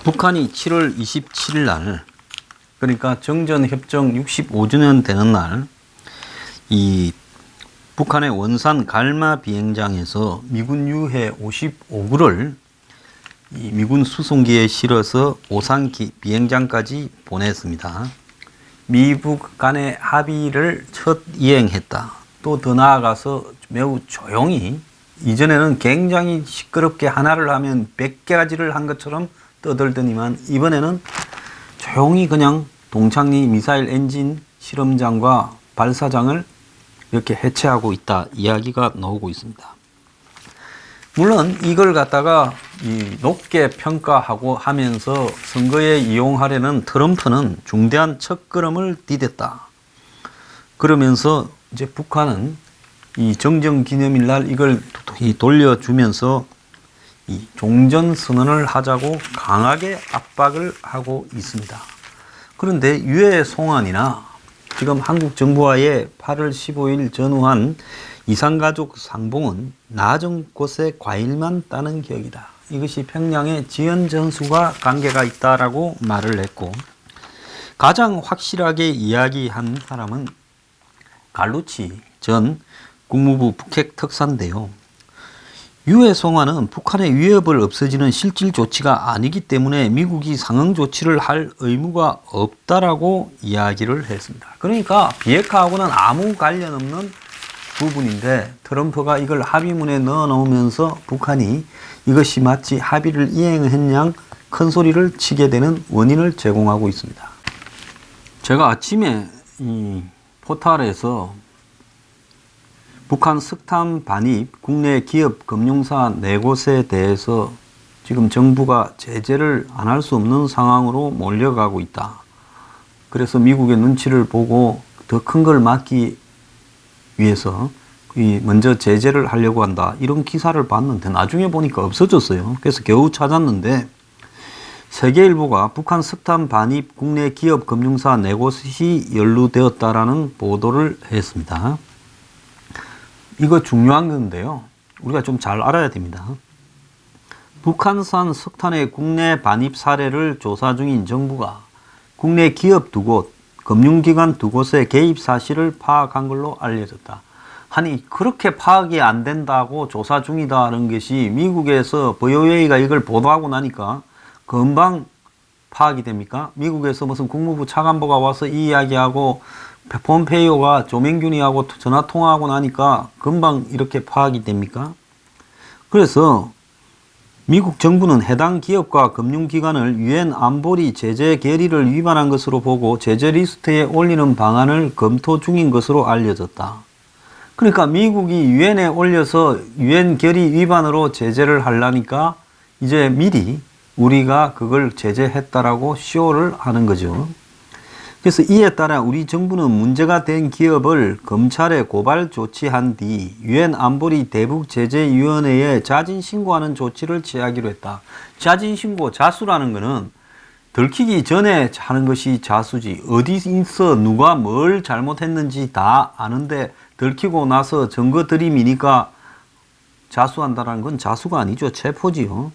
북한이 7월 27일 날, 그러니까 정전협정 65주년 되는 날, 이 북한의 원산 갈마 비행장에서 미군 유해 55구를 이 미군 수송기에 실어서 오산기 비행장까지 보냈습니다. 미북 간의 합의를 첫 이행했다. 또 더 나아가서 매우 조용히, 이전에는 굉장히 시끄럽게 하나를 하면 100가지를 한 것처럼 떠들더니만 이번에는 조용히 그냥 동창리 미사일 엔진 실험장과 발사장을 이렇게 해체하고 있다 이야기가 나오고 있습니다. 물론 이걸 갖다가 높게 평가하고 하면서 선거에 이용하려는 트럼프는 중대한 첫걸음을 디뎠다. 그러면서 이제 북한은 이 정전기념일 날 이걸 돌려주면서 이 종전선언을 하자고 강하게 압박을 하고 있습니다. 그런데 유해 송환이나 지금 한국 정부와의 8월 15일 전후한 이산가족 상봉은 낮은 곳에 과일만 따는 격이다. 이것이 평양의 지연 전수와 관계가 있다라고 말을 했고, 가장 확실하게 이야기한 사람은 갈루치 전 국무부 북핵 특사인데요. 유해 송환은 북한의 위협을 없애지는 실질 조치가 아니기 때문에 미국이 상응 조치를 할 의무가 없다라고 이야기를 했습니다. 그러니까 비핵화하고는 아무 관련 없는 부분인데 트럼프가 이걸 합의문에 넣어 놓으면서 북한이 이것이 마치 합의를 이행했냐 큰 소리를 치게 되는 원인을 제공하고 있습니다. 제가 아침에 이 포탈에서 북한 석탄 반입 국내 기업 금융사 4곳에 대해서 지금 정부가 제재를 안 할 수 없는 상황으로 몰려가고 있다. 그래서 미국의 눈치를 보고 더 큰 걸 막기 위해서 먼저 제재를 하려고 한다. 이런 기사를 봤는데 나중에 보니까 없어졌어요. 그래서 겨우 찾았는데 세계일보가 북한 석탄 반입 국내 기업 금융사 4곳이 연루되었다라는 보도를 했습니다. 이거 중요한 건데요. 우리가 좀 잘 알아야 됩니다. 북한산 석탄의 국내 반입 사례를 조사 중인 정부가 국내 기업 2곳, 금융기관 2곳의 개입 사실을 파악한 걸로 알려졌다. 아니 그렇게 파악이 안 된다고 조사 중이다는 것이 미국에서 VOA가 이걸 보도하고 나니까 금방 파악이 됩니까? 미국에서 무슨 국무부 차관보가 와서 이 이야기하고 폼페이오가 조명균이하고 전화통화하고 나니까 금방 이렇게 파악이 됩니까? 그래서 미국 정부는 해당 기업과 금융기관을 유엔 안보리 제재 결의를 위반한 것으로 보고 제재 리스트에 올리는 방안을 검토 중인 것으로 알려졌다. 그러니까 미국이 유엔에 올려서 유엔 결의 위반으로 제재를 하려니까 이제 미리 우리가 그걸 제재했다라고 쇼를 하는 거죠. 그래서 이에 따라 우리 정부는 문제가 된 기업을 검찰에 고발 조치한 뒤 유엔 안보리 대북제재위원회에 자진신고하는 조치를 취하기로 했다. 자진신고, 자수라는 것은 들키기 전에 하는 것이 자수지. 어디서 누가 뭘 잘못했는지 다 아는데 들키고 나서 증거 들이미니까 자수한다는 건 자수가 아니죠. 체포지요.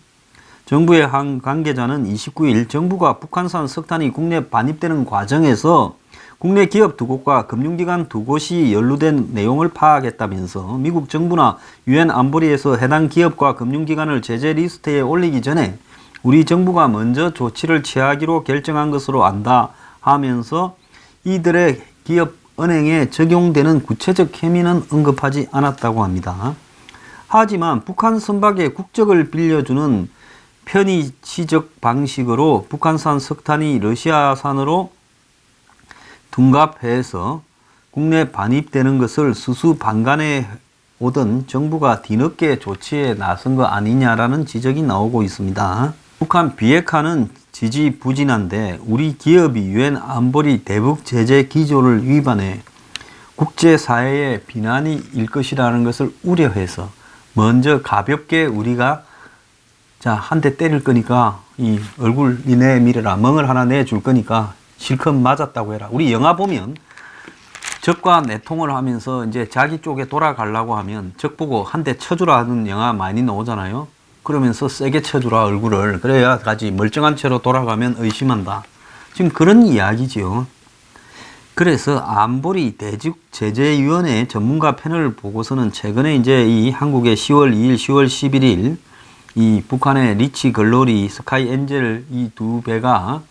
정부의 한 관계자는 29일 정부가 북한산 석탄이 국내 반입되는 과정에서 국내 기업 2곳과 금융기관 2곳이 연루된 내용을 파악했다면서 미국 정부나 유엔 안보리에서 해당 기업과 금융기관을 제재 리스트에 올리기 전에 우리 정부가 먼저 조치를 취하기로 결정한 것으로 안다 하면서 이들의 기업 은행에 적용되는 구체적 혐의는 언급하지 않았다고 합니다. 하지만 북한 선박의 국적을 빌려주는 편의 취적 방식으로 북한산 석탄이 러시아산으로 둔갑해서 국내 반입되는 것을 수수방관해 오던 정부가 뒤늦게 조치에 나선 거 아니냐라는 지적이 나오고 있습니다. 북한 비핵화는 지지부진한데 우리 기업이 유엔 안보리 대북 제재 기조를 위반해 국제사회의 비난이 일 것이라는 것을 우려해서 먼저 가볍게 우리가 자, 한 대 때릴 거니까 이 얼굴 니네 미래라, 멍을 하나 내줄 거니까 실컷 맞았다고 해라. 우리 영화 보면 적과 내통을 하면서 이제 자기 쪽에 돌아가려고 하면 적 보고 한 대 쳐주라 하는 영화 많이 나오잖아요. 그러면서 세게 쳐주라 얼굴을. 그래야 가지 멀쩡한 채로 돌아가면 의심한다. 지금 그런 이야기지요. 그래서 안보리 대북제재위원회 전문가 패널 보고서는 최근에 이제 이 한국의 10월 2일, 10월 11일 이 북한의 리치 글로리, 스카이 엔젤 이 두 배가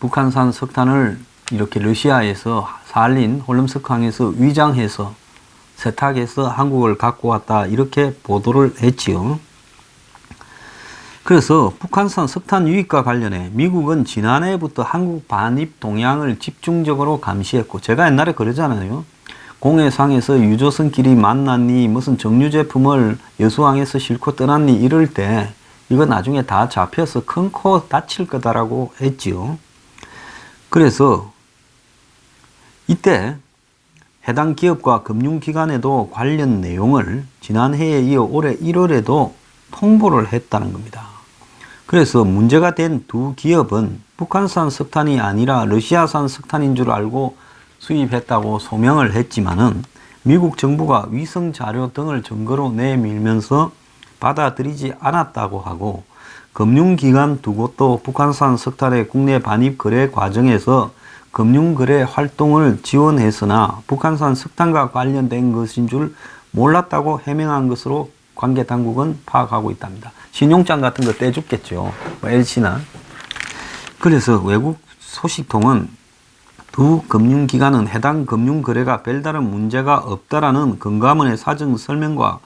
북한산 석탄을 이렇게 러시아에서 살린 홀름스크항에서 위장해서 세탁해서 한국을 갖고 왔다 이렇게 보도를 했지요. 그래서 북한산 석탄 유입과 관련해 미국은 지난해부터 한국 반입 동향을 집중적으로 감시했고, 제가 옛날에 그러잖아요. 공해상에서 유조선끼리 만났니, 무슨 정유 제품을 여수항에서 싣고 떠났니 이럴 때 이거 나중에 다 잡혀서 큰 코 다칠 거다라고 했지요. 그래서 이때 해당 기업과 금융기관에도 관련 내용을 지난해에 이어 올해 1월에도 통보를 했다는 겁니다. 그래서 문제가 된 두 기업은 북한산 석탄이 아니라 러시아산 석탄인 줄 알고 수입했다고 소명을 했지만은 미국 정부가 위성 자료 등을 증거로 내밀면서 받아들이지 않았다고 하고, 금융기관 두 곳도 북한산 석탄의 국내 반입 거래 과정에서 금융거래 활동을 지원했으나 북한산 석탄과 관련된 것인 줄 몰랐다고 해명한 것으로 관계 당국은 파악하고 있답니다. 신용장 같은 거 떼줬겠죠. 뭐 LC나. 그래서 외국 소식통은 두 금융기관은 해당 금융거래가 별다른 문제가 없다라는 금감원의 사정 설명과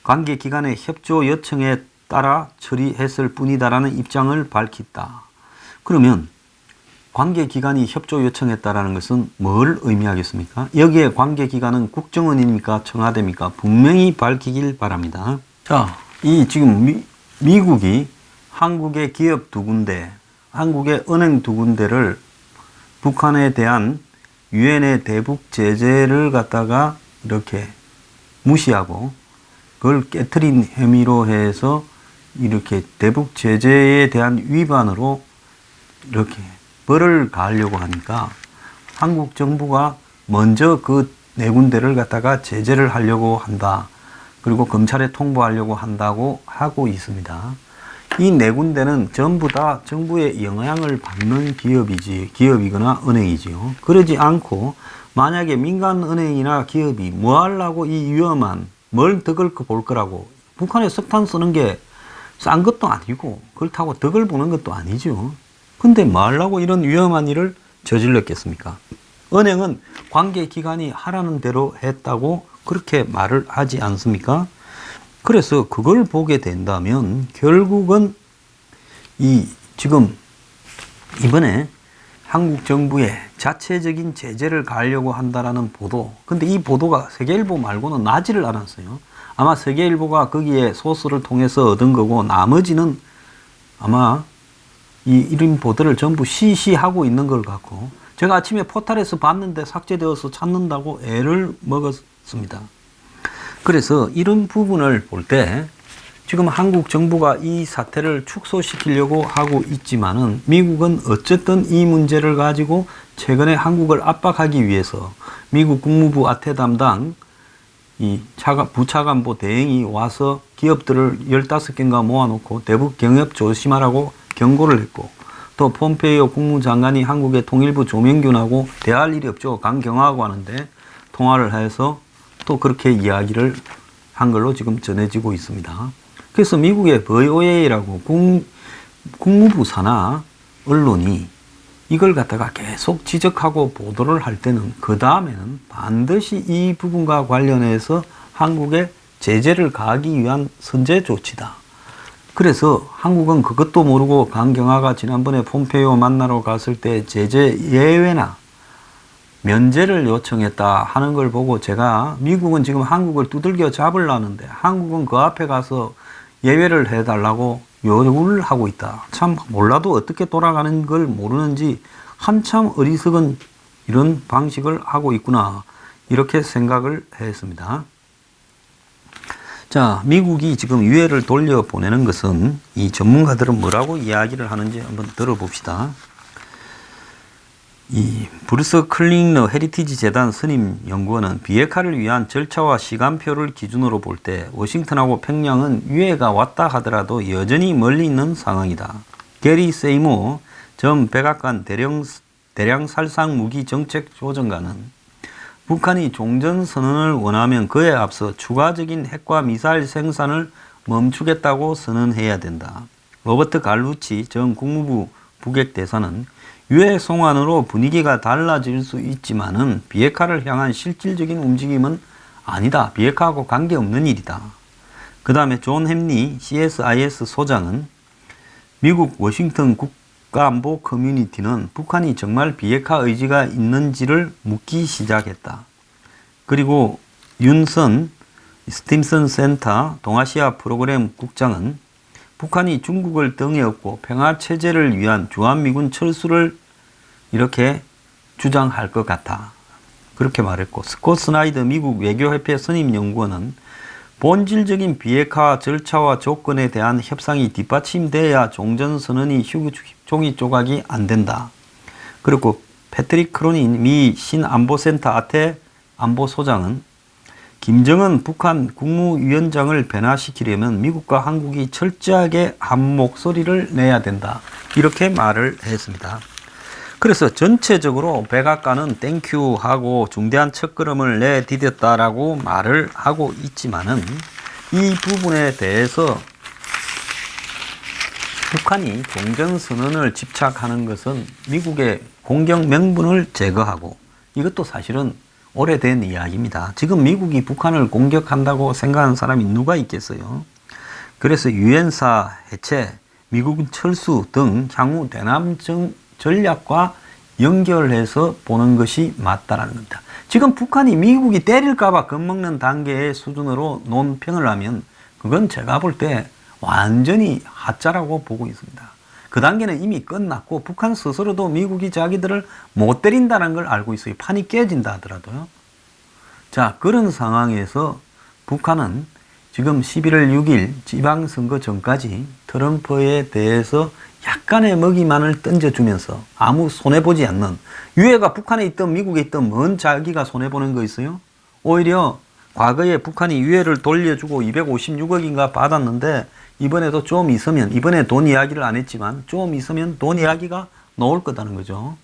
관계기관의 협조 요청에 따라 처리했을 뿐이다라는 입장을 밝혔다. 그러면 관계기관이 협조 요청했다라는 것은 뭘 의미하겠습니까? 여기에 관계기관은 국정원입니까? 청와대입니까? 분명히 밝히길 바랍니다. 자, 이 지금 미국이 한국의 기업 두 군데, 한국의 은행 두 군데를 북한에 대한 유엔의 대북 제재를 갖다가 이렇게 무시하고 그걸 깨트린 혐의로 해서 이렇게 대북 제재에 대한 위반으로 이렇게 벌을 가하려고 하니까 한국 정부가 먼저 그 네 군데를 갖다가 제재를 하려고 한다. 그리고 검찰에 통보하려고 한다고 하고 있습니다. 이 네 군데는 전부 다 정부의 영향을 받는 기업이거나 은행이지요. 그러지 않고 만약에 민간은행이나 기업이 뭐 하려고 이 위험한 뭘 덕을 볼 거라고, 북한에 석탄 쓰는 게 싼 것도 아니고 그렇다고 덕을 보는 것도 아니죠. 근데 뭐 하려고 이런 위험한 일을 저질렀겠습니까? 은행은 관계기관이 하라는 대로 했다고 그렇게 말을 하지 않습니까? 그래서 그걸 보게 된다면 결국은 지금 이번에 한국 정부의 자체적인 제재를 가하려고 한다라는 보도, 근데 이 보도가 세계일보 말고는 나지를 않았어요. 아마 세계일보가 거기에 소스를 통해서 얻은 거고, 나머지는 아마 이런 보도를 전부 시시하고 있는 걸 갖고, 제가 아침에 포털에서 봤는데 삭제되어서 찾는다고 애를 먹었습니다. 그래서 이런 부분을 볼 때 지금 한국 정부가 이 사태를 축소시키려고 하고 있지만은 미국은 어쨌든 이 문제를 가지고 최근에 한국을 압박하기 위해서 미국 국무부 아태 담당 부차관보 대행이 와서 기업들을 15개인가 모아놓고 대북 경협 조심하라고 경고를 했고, 또 폼페이오 국무장관이 한국의 통일부 조명균하고 대화할 일이 없죠. 강경화하고 하는데 통화를 해서 또 그렇게 이야기를 한 걸로 지금 전해지고 있습니다. 그래서 미국의 VOA라고 국무부 산하 언론이 이걸 갖다가 계속 지적하고 보도를 할 때는 그 다음에는 반드시 이 부분과 관련해서 한국에 제재를 가하기 위한 선제 조치다. 그래서 한국은 그것도 모르고 강경화가 지난번에 폼페이오 만나러 갔을 때 제재 예외나 면제를 요청했다 하는 걸 보고, 제가 미국은 지금 한국을 두들겨 잡으려는데 한국은 그 앞에 가서 예외를 해달라고 요구를 하고 있다. 참 몰라도 어떻게 돌아가는 걸 모르는지 한참 어리석은 이런 방식을 하고 있구나, 이렇게 생각을 했습니다. 자, 미국이 지금 유해를 돌려보내는 것은 이 전문가들은 뭐라고 이야기를 하는지 한번 들어봅시다. 이 브루스 클링러 헤리티지 재단 선임 연구원은 비핵화를 위한 절차와 시간표를 기준으로 볼 때 워싱턴하고 평양은 유해가 왔다 하더라도 여전히 멀리 있는 상황이다. 게리 세이모 전 백악관 대량 살상 무기 정책 조정관은 북한이 종전선언을 원하면 그에 앞서 추가적인 핵과 미사일 생산을 멈추겠다고 선언해야 된다. 로버트 갈루치 전 국무부 북핵대사는 유해 송환으로 분위기가 달라질 수 있지만은 비핵화를 향한 실질적인 움직임은 아니다. 비핵화하고 관계없는 일이다. 그 다음에 존 햄리 CSIS 소장은 미국 워싱턴 국가안보 커뮤니티는 북한이 정말 비핵화 의지가 있는지를 묻기 시작했다. 그리고 윤선 스팀슨 센터 동아시아 프로그램 국장은 북한이 중국을 등에 업고 평화체제를 위한 주한미군 철수를 이렇게 주장할 것 같아. 그렇게 말했고, 스콧 스나이더 미국 외교협회 선임연구원은 본질적인 비핵화 절차와 조건에 대한 협상이 뒷받침돼야 종전선언이 종이 조각이 안 된다. 그리고 패트릭 크로닌 미 신안보센터 아태 안보소장은 김정은 북한 국무위원장을 변화시키려면 미국과 한국이 철저하게 한 목소리를 내야 된다. 이렇게 말을 했습니다. 그래서 전체적으로 백악관은 땡큐 하고 중대한 첫걸음을 내디뎠다라고 말을 하고 있지만은 이 부분에 대해서 북한이 종전선언을 집착하는 것은 미국의 공격 명분을 제거하고 이것도 사실은 오래된 이야기입니다. 지금 미국이 북한을 공격한다고 생각하는 사람이 누가 있겠어요? 그래서 유엔사 해체, 미국 철수 등 향후 대남 전략과 연결해서 보는 것이 맞다라는 겁니다. 지금 북한이 미국이 때릴까봐 겁먹는 단계의 수준으로 논평을 하면 그건 제가 볼 때 완전히 하자라고 보고 있습니다. 그 단계는 이미 끝났고 북한 스스로도 미국이 자기들을 못 때린다는 걸 알고 있어요. 판이 깨진다 하더라도요. 자, 그런 상황에서 북한은 지금 11월 6일 지방선거 전까지 트럼프에 대해서 약간의 먹이만을 던져주면서 아무 손해보지 않는, 유해가 북한에 있든 미국에 있든 뭔 자기가 손해보는 거 있어요? 오히려 과거에 북한이 유해를 돌려주고 256억인가 받았는데 이번에도 좀 있으면, 이번에 돈 이야기를 안 했지만 좀 있으면 돈 이야기가 나올 거다는 거죠.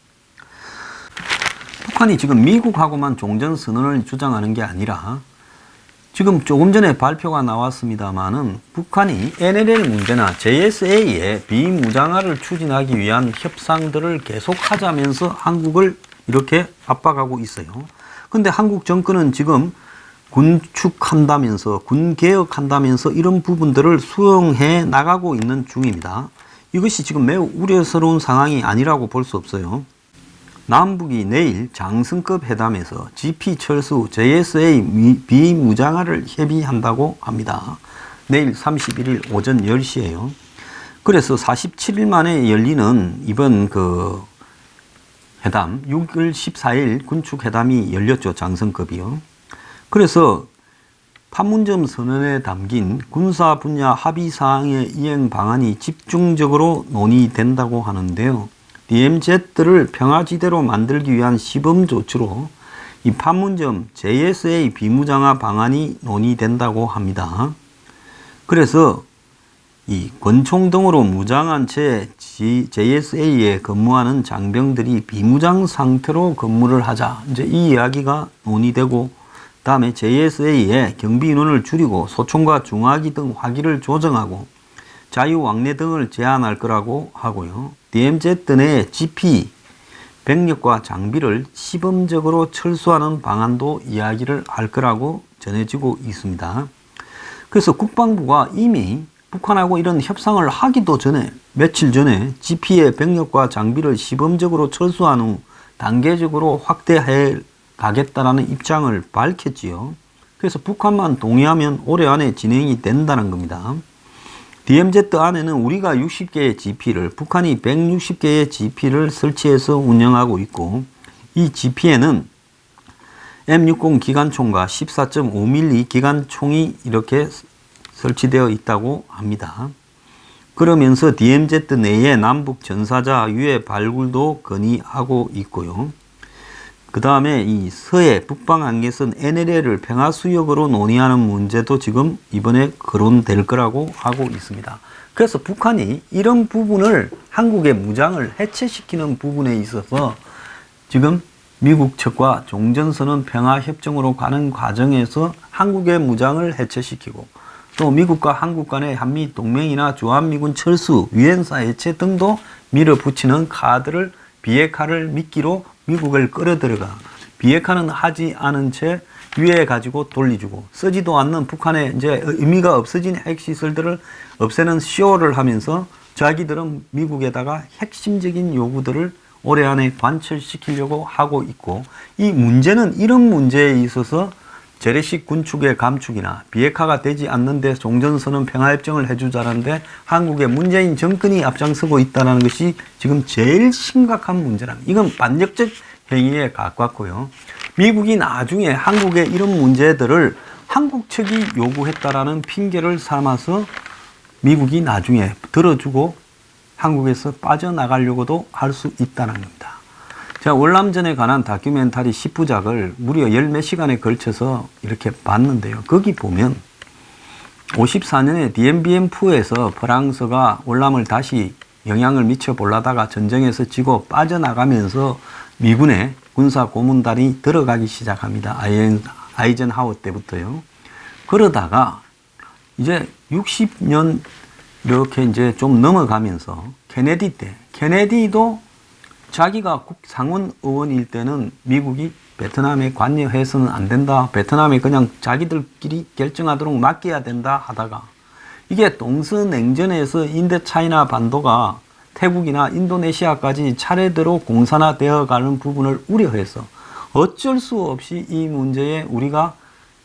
북한이 지금 미국하고만 종전선언을 주장하는 게 아니라 지금 조금 전에 발표가 나왔습니다만은 북한이 NLL 문제나 JSA의 비무장화를 추진하기 위한 협상들을 계속하자면서 한국을 이렇게 압박하고 있어요. 근데 한국 정권은 지금 군축한다면서 군개혁한다면서 이런 부분들을 수용해 나가고 있는 중입니다. 이것이 지금 매우 우려스러운 상황이 아니라고 볼 수 없어요. 남북이 내일 장성급 회담에서 GP 철수 JSA 비무장화를 협의한다고 합니다. 내일 31일 오전 10시에요. 그래서 47일 만에 열리는 이번 그 회담, 6월 14일 군축 회담이 열렸죠. 장성급이요. 그래서 판문점 선언에 담긴 군사 분야 합의 사항의 이행 방안이 집중적으로 논의된다고 하는데요. DMZ를 평화지대로 만들기 위한 시범 조치로 이 판문점 JSA 비무장화 방안이 논의된다고 합니다. 그래서 이 권총 등으로 무장한 채 JSA에 근무하는 장병들이 비무장 상태로 근무를 하자. 이제 이 이야기가 논의되고, 다음에 JSA에 경비 인원을 줄이고 소총과 중화기 등 화기를 조정하고 자유 왕래 등을 제한할 거라고 하고요. DMZ 내 GP 병력과 장비를 시범적으로 철수하는 방안도 이야기를 할 거라고 전해지고 있습니다. 그래서 국방부가 이미 북한하고 이런 협상을 하기도 전에, 며칠 전에 GP의 병력과 장비를 시범적으로 철수한 후 단계적으로 확대해 가겠다라는 입장을 밝혔지요. 그래서 북한만 동의하면 올해 안에 진행이 된다는 겁니다. DMZ 안에는 우리가 60개의 GP를, 북한이 160개의 GP를 설치해서 운영하고 있고, 이 GP에는 M60 기관총과 14.5mm 기관총이 이렇게 설치되어 있다고 합니다. 그러면서 DMZ 내에 남북 전사자 유해 발굴도 건의하고 있고요. 그 다음에 이 서해 북방 한계선 NLL을 평화수역으로 논의하는 문제도 지금 이번에 거론될 거라고 하고 있습니다. 그래서 북한이 이런 부분을 한국의 무장을 해체시키는 부분에 있어서 지금 미국 측과 종전선언 평화협정으로 가는 과정에서 한국의 무장을 해체시키고 또 미국과 한국 간의 한미 동맹이나 주한미군 철수, 유엔사 해체 등도 밀어붙이는 카드를 비핵화를 미끼로 미국을 끌어들여가 비핵화는 하지 않은 채 유해 가지고 돌려주고 쓰지도 않는 북한의 이제 의미가 없어진 핵시설들을 없애는 쇼를 하면서 자기들은 미국에다가 핵심적인 요구들을 올해 안에 관철시키려고 하고 있고 이 문제는 이런 문제에 있어서 재래식 군축의 감축이나 비핵화가 되지 않는데 종전선언 평화협정을 해주자는데 한국의 문재인 정권이 앞장서고 있다는 것이 지금 제일 심각한 문제랍니다. 이건 반역적 행위에 가깝고요. 미국이 나중에 한국의 이런 문제들을 한국 측이 요구했다라는 핑계를 삼아서 미국이 나중에 들어주고 한국에서 빠져나가려고도 할 수 있다는 겁니다. 제가 월남전에 관한 다큐멘터리 10부작을 무려 10몇 시간에 걸쳐서 이렇게 봤는데요. 거기 보면 54년에 디엠비엠프에서 프랑스가 월남을 다시 영향을 미쳐보려다가 전쟁에서 지고 빠져나가면서 미군의 군사 고문단이 들어가기 시작합니다. 아이젠하워 때부터요. 그러다가 이제 60년 이렇게 이제 좀 넘어가면서 케네디 때, 케네디도 자기가 상원 의원일 때는 미국이 베트남에 관여해서는 안 된다. 베트남에 그냥 자기들끼리 결정하도록 맡겨야 된다 하다가 이게 동서냉전에서 인도차이나 반도가 태국이나 인도네시아까지 차례대로 공산화되어 가는 부분을 우려해서 어쩔 수 없이 이 문제에 우리가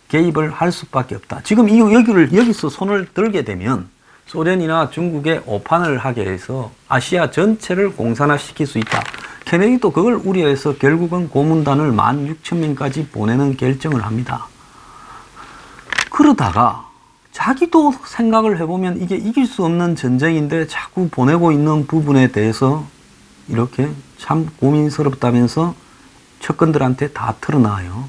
개입을 할 수밖에 없다. 지금 여기서 손을 들게 되면 소련이나 중국에 오판을 하게 해서 아시아 전체를 공산화시킬 수 있다. 케네디도 그걸 우려해서 결국은 고문단을 16,000명까지 보내는 결정을 합니다. 그러다가 자기도 생각을 해보면 이게 이길 수 없는 전쟁인데 자꾸 보내고 있는 부분에 대해서 이렇게 참 고민스럽다면서 측근들한테 다 털어놔요.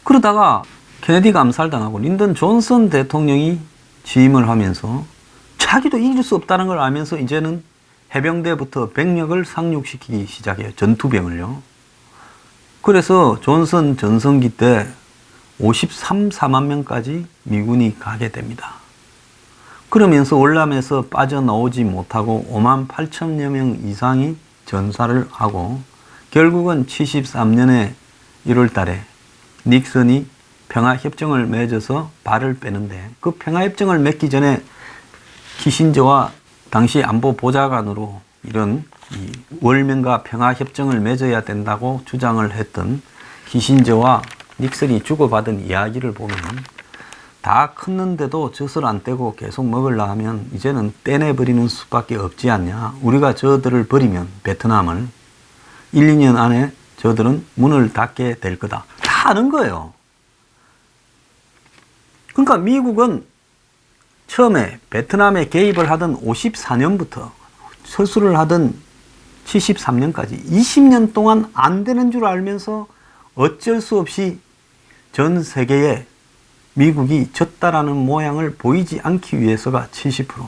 그러다가 케네디가 암살당하고 린던 존슨 대통령이 취임을 하면서 자기도 이길 수 없다는 걸 알면서 이제는 해병대부터 병력을 상륙시키기 시작해요. 전투병을요. 그래서 존슨 전성기 때 54만 명까지 미군이 가게 됩니다. 그러면서 월남에서 빠져나오지 못하고 5만 8천여 명 이상이 전사를 하고 결국은 73년에 1월 달에 닉슨이 평화협정을 맺어서 발을 빼는데 그 평화협정을 맺기 전에 키신저와 당시 안보 보좌관으로 이런 월명과 평화협정을 맺어야 된다고 주장을 했던 키신저와 닉슨이 주고받은 이야기를 보면 다 컸는데도 젖을 안 떼고 계속 먹으려 하면 이제는 떼내버리는 수밖에 없지 않냐. 우리가 저들을 버리면 베트남을 1, 2년 안에 저들은 문을 닫게 될 거다. 다 아는 거예요. 그러니까 미국은 처음에 베트남에 개입을 하던 54년부터 철수를 하던 73년까지 20년 동안 안 되는 줄 알면서 어쩔 수 없이 전 세계에 미국이 졌다라는 모양을 보이지 않기 위해서가 70%.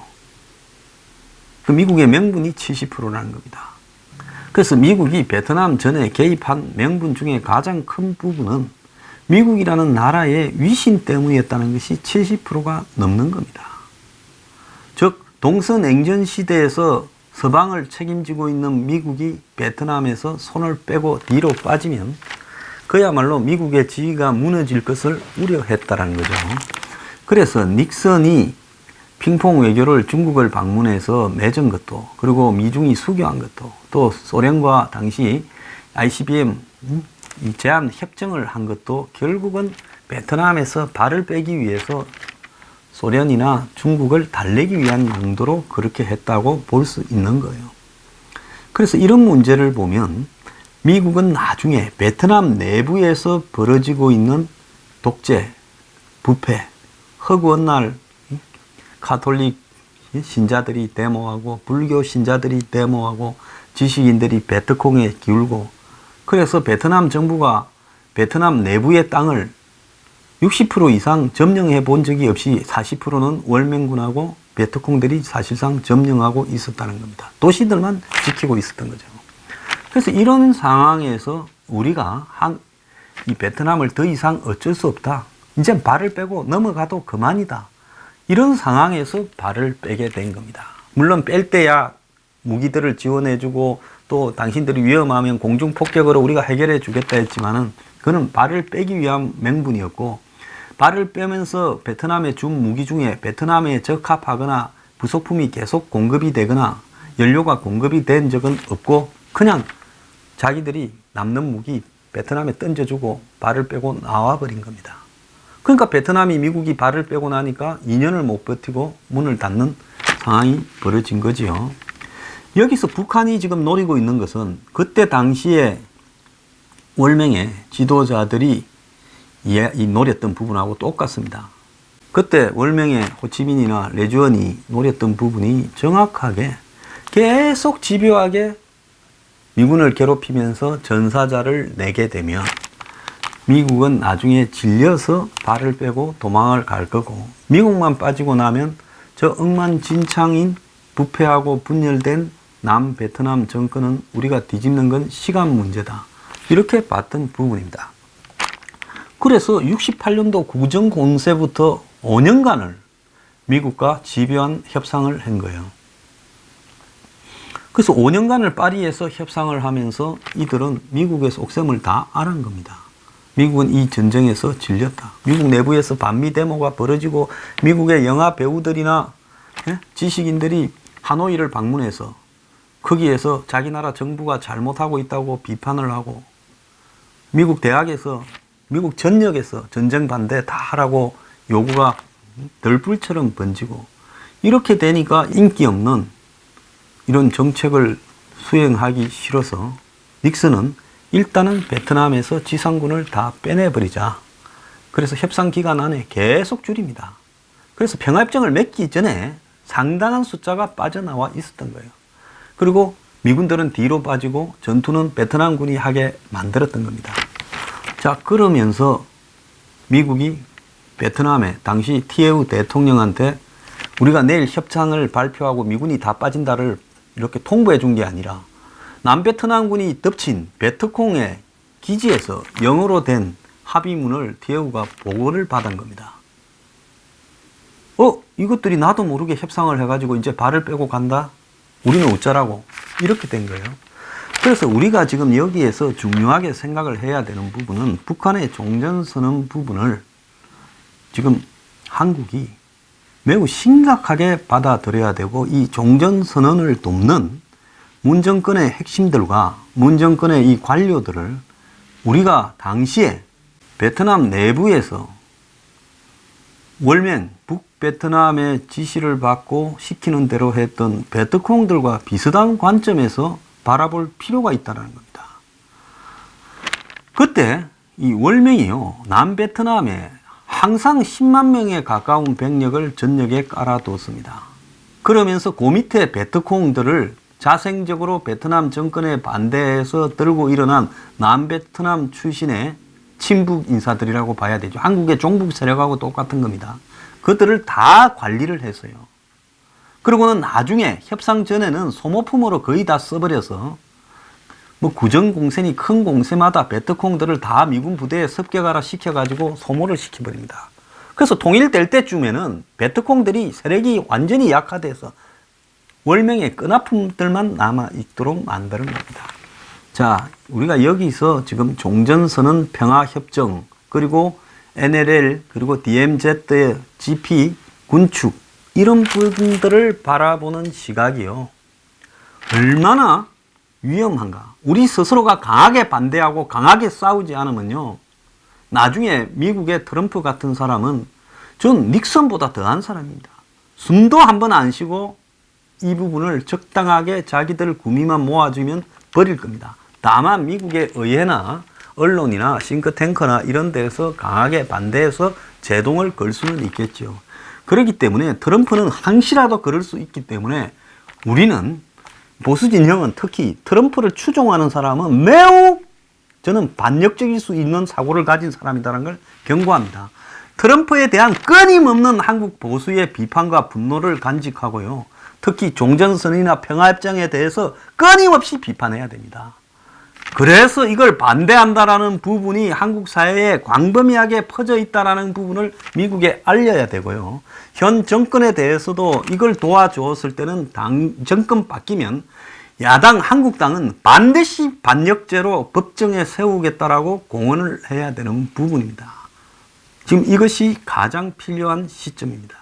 그 미국의 명분이 70%라는 겁니다. 그래서 미국이 베트남 전에 개입한 명분 중에 가장 큰 부분은 미국이라는 나라의 위신 때문이었다는 것이 70%가 넘는 겁니다. 즉 동서냉전 시대에서 서방을 책임지고 있는 미국이 베트남에서 손을 빼고 뒤로 빠지면 그야말로 미국의 지위가 무너질 것을 우려했다는 거죠. 그래서 닉슨이 핑퐁 외교를 중국을 방문해서 맺은 것도 그리고 미중이 수교한 것도 또 소련과 당시 ICBM 제한 협정을 한 것도 결국은 베트남에서 발을 빼기 위해서 소련이나 중국을 달래기 위한 용도로 그렇게 했다고 볼 수 있는 거예요. 그래서 이런 문제를 보면 미국은 나중에 베트남 내부에서 벌어지고 있는 독재, 부패, 허구한 날, 가톨릭 신자들이 데모하고 불교 신자들이 데모하고 지식인들이 베트콩에 기울고 그래서 베트남 정부가 베트남 내부의 땅을 60% 이상 점령해 본 적이 없이 40%는 월맹군하고 베트콩들이 사실상 점령하고 있었다는 겁니다. 도시들만 지키고 있었던 거죠. 그래서 이런 상황에서 우리가 이 베트남을 더 이상 어쩔 수 없다. 이제 발을 빼고 넘어가도 그만이다. 이런 상황에서 발을 빼게 된 겁니다. 물론 뺄 때야 무기들을 지원해주고 또 당신들이 위험하면 공중폭격으로 우리가 해결해 주겠다 했지만은 그는 발을 빼기 위한 명분이었고 발을 빼면서 베트남에 준 무기 중에 베트남에 적합하거나 부속품이 계속 공급이 되거나 연료가 공급이 된 적은 없고 그냥 자기들이 남는 무기 베트남에 던져주고 발을 빼고 나와버린 겁니다. 그러니까 베트남이 미국이 발을 빼고 나니까 2년을 못 버티고 문을 닫는 상황이 벌어진 거지요. 여기서 북한이 지금 노리고 있는 것은 그때 당시에 월맹의 지도자들이 이 노렸던 부분하고 똑같습니다. 그때 월맹의 호치민이나 레주원이 노렸던 부분이 정확하게 계속 집요하게 미군을 괴롭히면서 전사자를 내게 되면 미국은 나중에 질려서 발을 빼고 도망을 갈 거고 미국만 빠지고 나면 저 억만진창인 부패하고 분열된 남베트남 정권은 우리가 뒤집는 건 시간 문제다. 이렇게 봤던 부분입니다. 그래서 68년도 구정 공세부터 5년간을 미국과 집요한 협상을 한 거예요. 그래서 5년간을 파리에서 협상을 하면서 이들은 미국의 속셈을 다 알은 겁니다. 미국은 이 전쟁에서 질렸다. 미국 내부에서 반미 데모가 벌어지고 미국의 영화 배우들이나 지식인들이 하노이를 방문해서 거기에서 자기 나라 정부가 잘못하고 있다고 비판을 하고 미국 대학에서 미국 전역에서 전쟁 반대 다 하라고 요구가 들불처럼 번지고 이렇게 되니까 인기 없는 이런 정책을 수행하기 싫어서 닉슨은 일단은 베트남에서 지상군을 다 빼내버리자. 그래서 협상 기간 안에 계속 줄입니다. 그래서 평화협정을 맺기 전에 상당한 숫자가 빠져나와 있었던 거예요. 그리고 미군들은 뒤로 빠지고 전투는 베트남군이 하게 만들었던 겁니다. 자, 그러면서 미국이 베트남의 당시 티에우 대통령한테 우리가 내일 협상을 발표하고 미군이 다 빠진다를 이렇게 통보해 준 게 아니라 남베트남군이 덮친 베트콩의 기지에서 영어로 된 합의문을 티에우가 보고를 받은 겁니다. 이것들이 나도 모르게 협상을 해가지고 이제 발을 빼고 간다? 우리는 어쩌라고? 이렇게 된 거예요. 그래서 우리가 지금 여기에서 중요하게 생각을 해야 되는 부분은 북한의 종전선언 부분을 지금 한국이 매우 심각하게 받아들여야 되고 이 종전선언을 돕는 문정권의 핵심들과 문정권의 이 관료들을 우리가 당시에 베트남 내부에서 월맹 북베트남의 지시를 받고 시키는 대로 했던 베트콩들과 비슷한 관점에서 바라볼 필요가 있다는 겁니다. 그때 이 월맹이요 남베트남에 항상 10만 명에 가까운 병력을 전역에 깔아뒀습니다. 그러면서 그 밑에 베트콩들을 자생적으로 베트남 정권에 반대해서 들고 일어난 남베트남 출신의 친북 인사들이라고 봐야 되죠. 한국의 종북 세력하고 똑같은 겁니다. 그들을 다 관리를 했어요. 그리고는 나중에 협상 전에는 소모품으로 거의 다 써버려서 뭐 구정공세니 큰 공세마다 베트콩들을 다 미군 부대에 습격하라 시켜가지고 소모를 시켜버립니다. 그래서 통일될 때쯤에는 베트콩들이 세력이 완전히 약화돼서 월맹의 끈아픔들만 남아있도록 만드는 겁니다. 자, 우리가 여기서 지금 종전선언 평화협정 그리고 NLL 그리고 DMZ, GP, 군축 이런 부분들을 바라보는 시각이요. 얼마나 위험한가. 우리 스스로가 강하게 반대하고 강하게 싸우지 않으면요. 나중에 미국의 트럼프 같은 사람은 전 닉슨보다 더한 사람입니다. 숨도 한 번 안 쉬고 이 부분을 적당하게 자기들 구미만 모아주면 버릴 겁니다. 다만 미국의 의회나 언론이나 싱크탱크나 이런 데서 강하게 반대해서 제동을 걸 수는 있겠죠. 그렇기 때문에 트럼프는 항시라도 그럴 수 있기 때문에 우리는 보수 진영은 특히 트럼프를 추종하는 사람은 매우 저는 반역적일 수 있는 사고를 가진 사람이라는 걸 경고합니다. 트럼프에 대한 끊임없는 한국 보수의 비판과 분노를 간직하고요. 특히 종전선언이나 평화협정에 대해서 끊임없이 비판해야 됩니다. 그래서 이걸 반대한다라는 부분이 한국 사회에 광범위하게 퍼져 있다라는 부분을 미국에 알려야 되고요. 현 정권에 대해서도 이걸 도와주었을 때는 정권 바뀌면 야당 한국당은 반드시 반역죄로 법정에 세우겠다라고 공언을 해야 되는 부분입니다. 지금 이것이 가장 필요한 시점입니다.